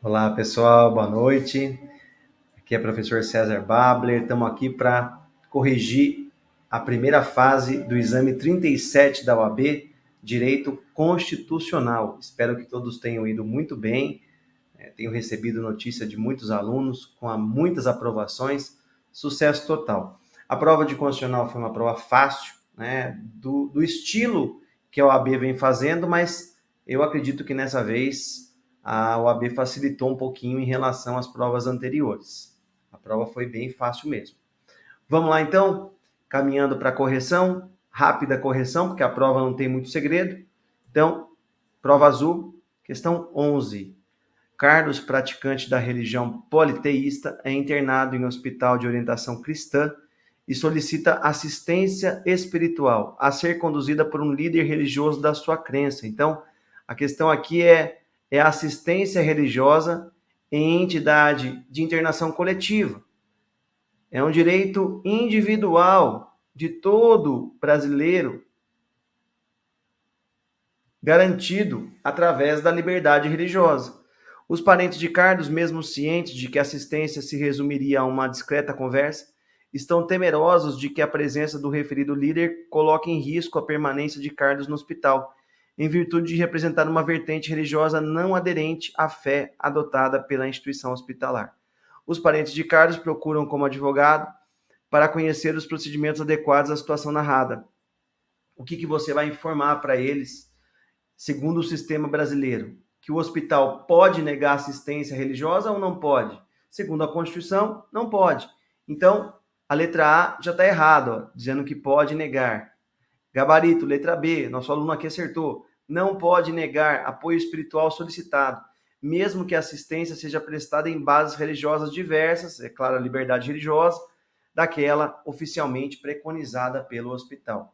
Olá pessoal, boa noite. Aqui é o professor César Babler. Estamos aqui para corrigir a primeira fase do exame 37 da OAB, Direito Constitucional. Espero que todos tenham ido muito bem. Tenho recebido notícia de muitos alunos com muitas aprovações. Sucesso total. A prova de Constitucional foi uma prova fácil, né, do estilo que a OAB vem fazendo, mas eu acredito que nessa vez a OAB facilitou um pouquinho em relação às provas anteriores. A prova foi bem fácil mesmo. Vamos lá então, caminhando para a correção, rápida correção, porque a prova não tem muito segredo. Então, prova azul, questão 11. Carlos, praticante da religião politeísta, é internado em um hospital de orientação cristã e solicita assistência espiritual a ser conduzida por um líder religioso da sua crença. Então, a questão aqui é assistência religiosa em entidade de internação coletiva. É um direito individual de todo brasileiro garantido através da liberdade religiosa. Os parentes de Carlos, mesmo cientes de que a assistência se resumiria a uma discreta conversa, estão temerosos de que a presença do referido líder coloque em risco a permanência de Carlos no hospital, em virtude de representar uma vertente religiosa não aderente à fé adotada pela instituição hospitalar. Os parentes de Carlos procuram como advogado para conhecer os procedimentos adequados à situação narrada. O que você vai informar para eles, segundo o sistema brasileiro? Que o hospital pode negar assistência religiosa ou não pode? Segundo a Constituição, não pode. Então, a letra A já está errada, dizendo que pode negar. Gabarito, letra B, nosso aluno aqui acertou. Não pode negar apoio espiritual solicitado, mesmo que a assistência seja prestada em bases religiosas diversas, é claro, a liberdade religiosa, daquela oficialmente preconizada pelo hospital.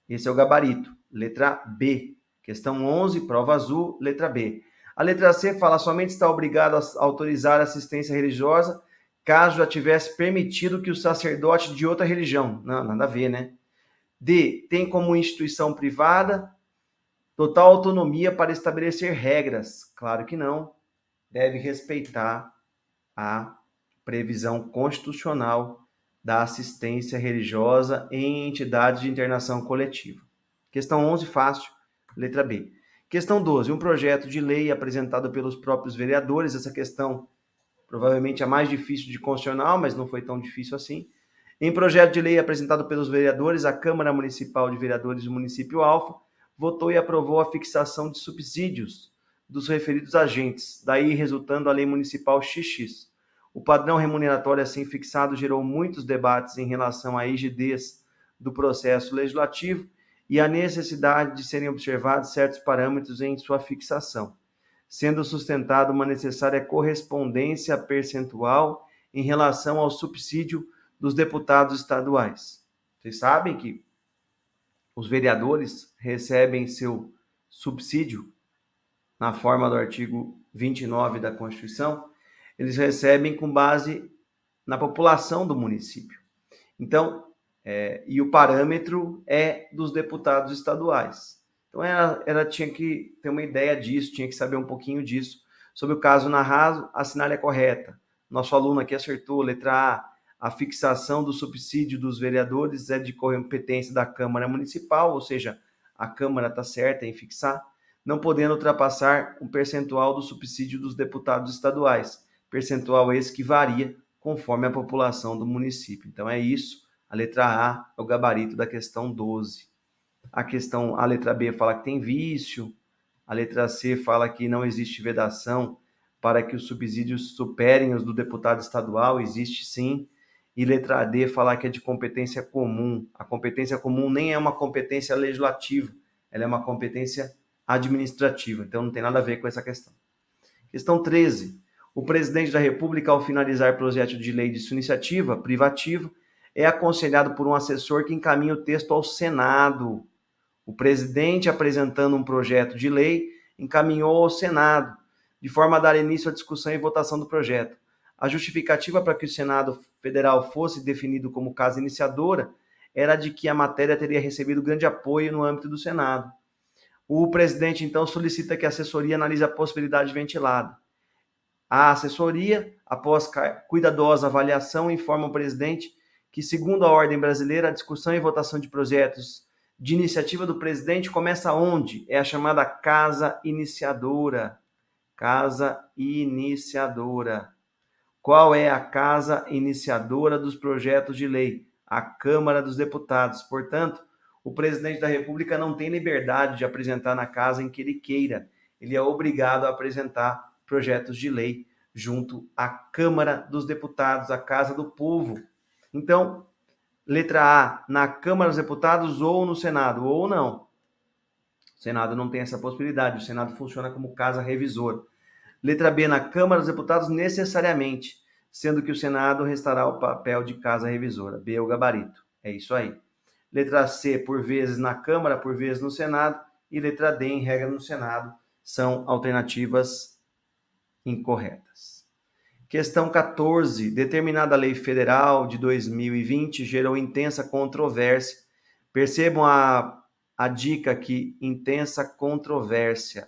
Esse é o gabarito. Letra B. Questão 11, prova azul, letra B. A letra C fala somente está obrigado a autorizar assistência religiosa caso já tivesse permitido que o sacerdote de outra religião. Não, nada a ver, né? D. Tem como instituição privada total autonomia para estabelecer regras. Claro que não. Deve respeitar a previsão constitucional da assistência religiosa em entidades de internação coletiva. Questão 11, fácil, letra B. Questão 12, um projeto de lei apresentado pelos próprios vereadores. Essa questão provavelmente é a mais difícil de constitucional, mas não foi tão difícil assim. Em projeto de lei apresentado pelos vereadores, a Câmara Municipal de Vereadores do município Alfa votou e aprovou a fixação de subsídios dos referidos agentes, daí resultando a Lei Municipal XX. O padrão remuneratório assim fixado gerou muitos debates em relação à rigidez do processo legislativo e a necessidade de serem observados certos parâmetros em sua fixação, sendo sustentada uma necessária correspondência percentual em relação ao subsídio dos deputados estaduais. Vocês sabem que os vereadores recebem seu subsídio na forma do artigo 29 da Constituição, eles recebem com base na população do município. Então, e o parâmetro é dos deputados estaduais. Então, ela tinha que ter uma ideia disso, tinha que saber um pouquinho disso. Sobre o caso narrado, assinale a correta. Nosso aluno aqui acertou, letra A. A fixação do subsídio dos vereadores é de competência da Câmara Municipal, ou seja, a Câmara está certa em fixar, não podendo ultrapassar um percentual do subsídio dos deputados estaduais. Percentual esse que varia conforme a população do município. Então, é isso. A letra A é o gabarito da questão 12. A letra B fala que tem vício. A letra C fala que não existe vedação para que os subsídios superem os do deputado estadual. Existe sim. E letra D fala que é de competência comum. A competência comum nem é uma competência legislativa, ela é uma competência administrativa. Então, não tem nada a ver com essa questão. Questão 13. O presidente da República, ao finalizar projeto de lei de sua iniciativa privativa, é aconselhado por um assessor que encaminha o texto ao Senado. O presidente, apresentando um projeto de lei, encaminhou ao Senado, de forma a dar início à discussão e votação do projeto. A justificativa para que o Senado Federal fosse definido como casa iniciadora era de que a matéria teria recebido grande apoio no âmbito do Senado. O presidente, então, solicita que a assessoria analise a possibilidade ventilada. A assessoria, após cuidadosa avaliação, informa o presidente que, segundo a ordem brasileira, a discussão e votação de projetos de iniciativa do presidente começa onde? É a chamada casa iniciadora. Casa iniciadora. Qual é a casa iniciadora dos projetos de lei? A Câmara dos Deputados. Portanto, o presidente da República não tem liberdade de apresentar na casa em que ele queira. Ele é obrigado a apresentar projetos de lei junto à Câmara dos Deputados, a Casa do Povo. Então, letra A, na Câmara dos Deputados ou no Senado, ou não. O Senado não tem essa possibilidade, o Senado funciona como casa revisora. Letra B, na Câmara dos Deputados, necessariamente, sendo que o Senado restará o papel de casa revisora. B é o gabarito. É isso aí. Letra C, por vezes na Câmara, por vezes no Senado. E letra D, em regra no Senado, são alternativas incorretas. Questão 14. Determinada lei federal de 2020 gerou intensa controvérsia. Percebam a dica aqui, intensa controvérsia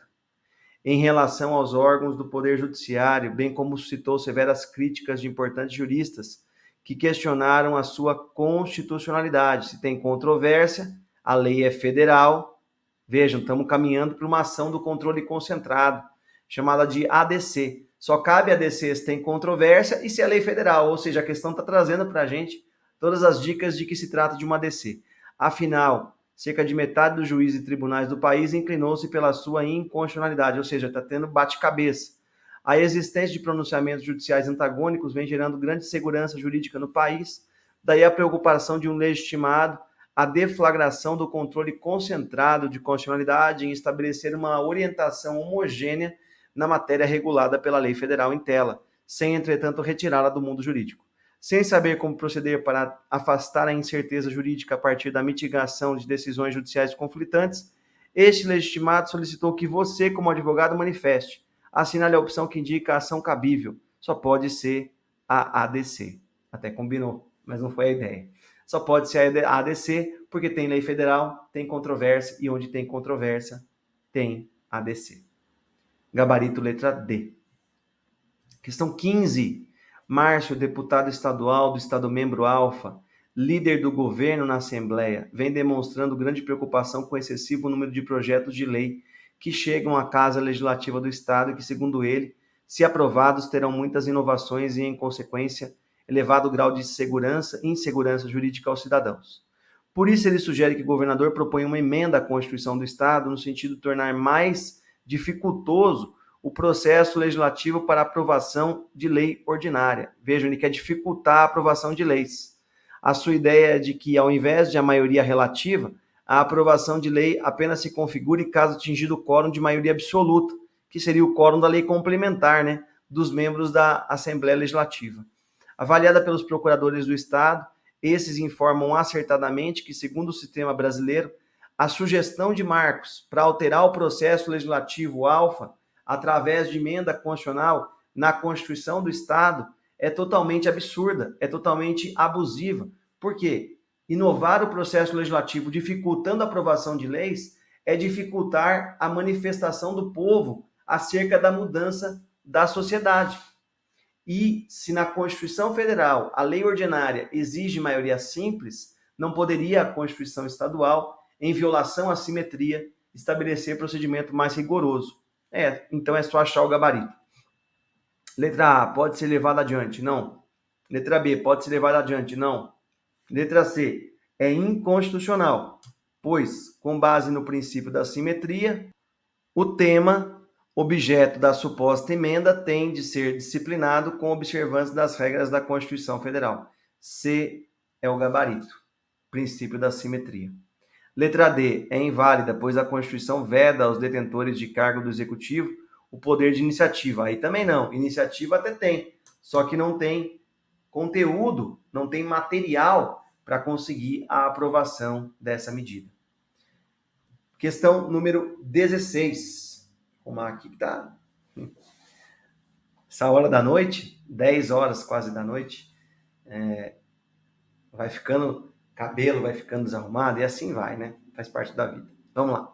em relação aos órgãos do Poder Judiciário, bem como suscitou severas críticas de importantes juristas que questionaram a sua constitucionalidade. Se tem controvérsia, a lei é federal. Vejam, estamos caminhando para uma ação do controle concentrado, chamada de ADC. Só cabe ADC se tem controvérsia e se é lei federal, ou seja, a questão está trazendo para a gente todas as dicas de que se trata de uma ADC. Afinal, cerca de metade dos juízes e tribunais do país inclinou-se pela sua inconstitucionalidade, ou seja, está tendo bate-cabeça. A existência de pronunciamentos judiciais antagônicos vem gerando grande segurança jurídica no país, daí a preocupação de um legitimado, a deflagração do controle concentrado de constitucionalidade em estabelecer uma orientação homogênea na matéria regulada pela lei federal em tela, sem, entretanto, retirá-la do mundo jurídico. Sem saber como proceder para afastar a incerteza jurídica a partir da mitigação de decisões judiciais conflitantes, este legitimado solicitou que você, como advogado, manifeste. Assinale a opção que indica a ação cabível. Só pode ser a ADC. Até combinou, mas não foi a ideia. Só pode ser a ADC porque tem lei federal, tem controvérsia, e onde tem controvérsia, tem ADC. Gabarito letra D. Questão 15. Márcio, deputado estadual do Estado-membro Alfa, líder do governo na Assembleia, vem demonstrando grande preocupação com o excessivo número de projetos de lei que chegam à Casa Legislativa do Estado e que, segundo ele, se aprovados, terão muitas inovações e, em consequência, elevado grau de insegurança jurídica aos cidadãos. Por isso, ele sugere que o governador proponha uma emenda à Constituição do Estado no sentido de tornar mais dificultoso o processo legislativo para aprovação de lei ordinária. Vejam, ele quer dificultar a aprovação de leis. A sua ideia é de que, ao invés de a maioria relativa, a aprovação de lei apenas se configure caso atingido o quórum de maioria absoluta, que seria o quórum da lei complementar, né, dos membros da Assembleia Legislativa. Avaliada pelos procuradores do Estado, esses informam acertadamente que, segundo o sistema brasileiro, a sugestão de marcos para alterar o processo legislativo alfa através de emenda constitucional na Constituição do Estado é totalmente absurda, é totalmente abusiva. Por quê? Inovar o processo legislativo dificultando a aprovação de leis é dificultar a manifestação do povo acerca da mudança da sociedade. E se na Constituição Federal a lei ordinária exige maioria simples, não poderia a Constituição Estadual, em violação à simetria, estabelecer procedimento mais rigoroso. Então é só achar o gabarito. Letra A, pode ser levada adiante? Não. Letra B, pode ser levada adiante? Não. Letra C, é inconstitucional, pois, com base no princípio da simetria, o tema, objeto da suposta emenda, tem de ser disciplinado com observância das regras da Constituição Federal. C é o gabarito, princípio da simetria. Letra D, é inválida, pois a Constituição veda aos detentores de cargo do Executivo o poder de iniciativa. Aí também não, iniciativa até tem, só que não tem conteúdo, não tem material para conseguir a aprovação dessa medida. Questão número 16. Vamos lá, aqui que tá. Essa hora da noite, 10 horas quase da noite, vai ficando, cabelo vai ficando desarrumado e assim vai, né? Faz parte da vida. Vamos lá.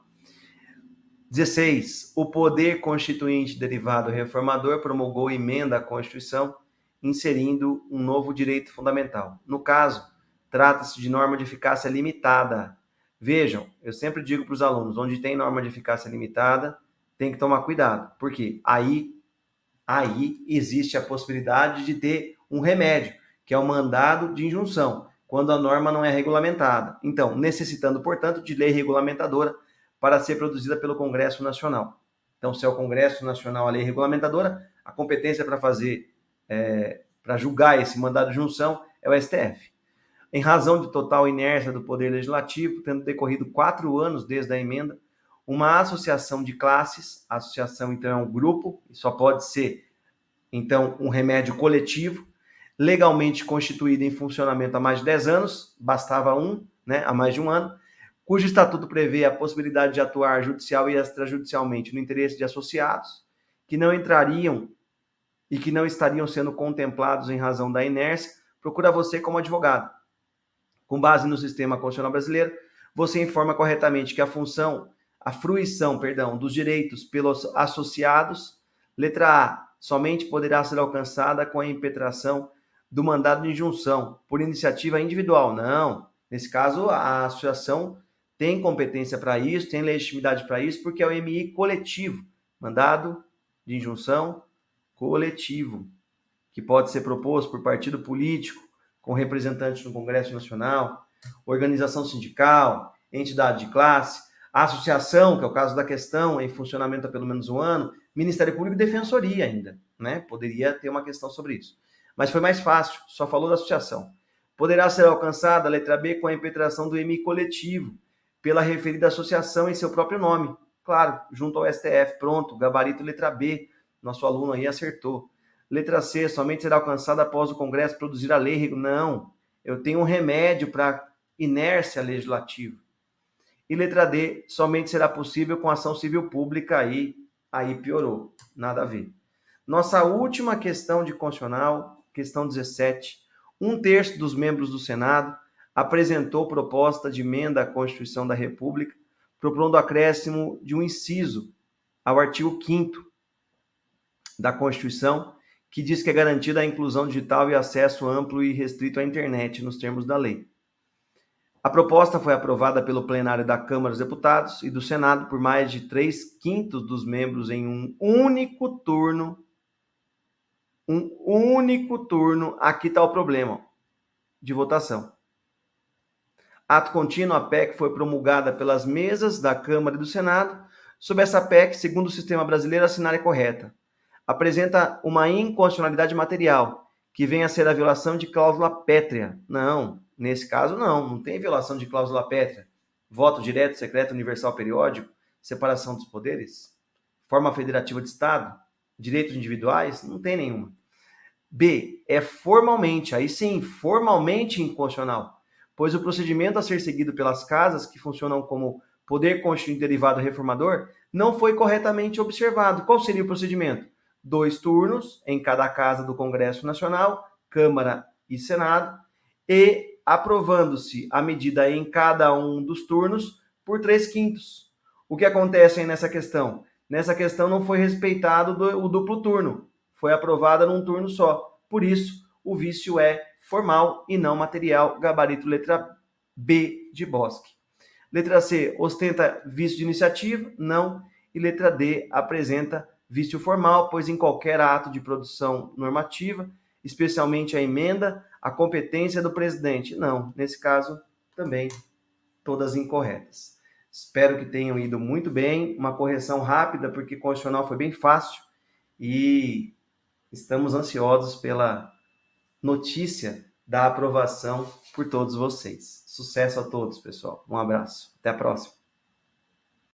16. O poder constituinte derivado reformador promulgou emenda à Constituição, inserindo um novo direito fundamental. No caso, trata-se de norma de eficácia limitada. Vejam, eu sempre digo para os alunos, onde tem norma de eficácia limitada, tem que tomar cuidado, porque aí existe a possibilidade de ter um remédio, que é o mandado de injunção, quando a norma não é regulamentada. Então, necessitando, portanto, de lei regulamentadora para ser produzida pelo Congresso Nacional. Então, se é o Congresso Nacional a lei regulamentadora, a competência para fazer, para julgar esse mandado de injunção é o STF. Em razão de total inércia do Poder Legislativo, tendo decorrido 4 anos desde a emenda, uma associação de classes, a associação então é um grupo, só pode ser então um remédio coletivo, legalmente constituído em funcionamento há mais de 10 anos, bastava um, né, há mais de um ano, cujo estatuto prevê a possibilidade de atuar judicial e extrajudicialmente no interesse de associados, que não entrariam e que não estariam sendo contemplados em razão da inércia, procura você como advogado. Com base no sistema constitucional brasileiro, você informa corretamente que a fruição dos direitos pelos associados, letra A, somente poderá ser alcançada com a impetração do mandado de injunção, por iniciativa individual. Não, nesse caso, a associação tem competência para isso, tem legitimidade para isso, porque é o MI coletivo, mandado de injunção coletivo, que pode ser proposto por partido político, com representantes no Congresso Nacional, organização sindical, entidade de classe, associação, que é o caso da questão, em funcionamento há pelo menos um ano, Ministério Público e Defensoria ainda, né? Poderia ter uma questão sobre isso. Mas foi mais fácil, só falou da associação. Poderá ser alcançada, a letra B, com a impetração do MI coletivo, pela referida associação em seu próprio nome. Claro, junto ao STF, pronto, gabarito letra B, nosso aluno aí acertou. Letra C, somente será alcançada após o Congresso produzir a lei. Não, eu tenho um remédio para inércia legislativa. E letra D, somente será possível com ação civil pública, aí piorou, nada a ver. Nossa última questão de constitucional, questão 17. 1/3 dos membros do Senado apresentou proposta de emenda à Constituição da República, propondo acréscimo de um inciso ao artigo 5º da Constituição, que diz que é garantida a inclusão digital e acesso amplo e restrito à internet, nos termos da lei. A proposta foi aprovada pelo plenário da Câmara dos Deputados e do Senado por mais de 3/5 dos membros em um único turno. Aqui está o problema de votação. Ato contínuo, a PEC foi promulgada pelas mesas da Câmara e do Senado. Sob essa PEC, segundo o sistema brasileiro, a assinale é correta. Apresenta uma inconstitucionalidade material, que vem a ser a violação de cláusula pétrea. Não, nesse caso não tem violação de cláusula pétrea. Voto direto, secreto, universal, periódico, separação dos poderes, forma federativa de Estado, direitos individuais, não tem nenhuma. B, é formalmente, aí sim, formalmente inconstitucional, pois o procedimento a ser seguido pelas casas, que funcionam como poder constituinte derivado reformador, não foi corretamente observado. Qual seria o procedimento? 2 turnos em cada casa do Congresso Nacional, Câmara e Senado, e aprovando-se a medida em cada um dos turnos por 3/5. O que acontece aí nessa questão? Nessa questão não foi respeitado o duplo turno, foi aprovada num turno só. Por isso, o vício é formal e não material, gabarito letra B de Bosque. Letra C, ostenta vício de iniciativa? Não. E letra D, apresenta vício formal, pois em qualquer ato de produção normativa, especialmente a emenda, a competência do presidente. Não, nesse caso, também todas incorretas. Espero que tenham ido muito bem, uma correção rápida, porque o constitucional foi bem fácil e estamos ansiosos pela notícia da aprovação por todos vocês. Sucesso a todos, pessoal. Um abraço. Até a próxima.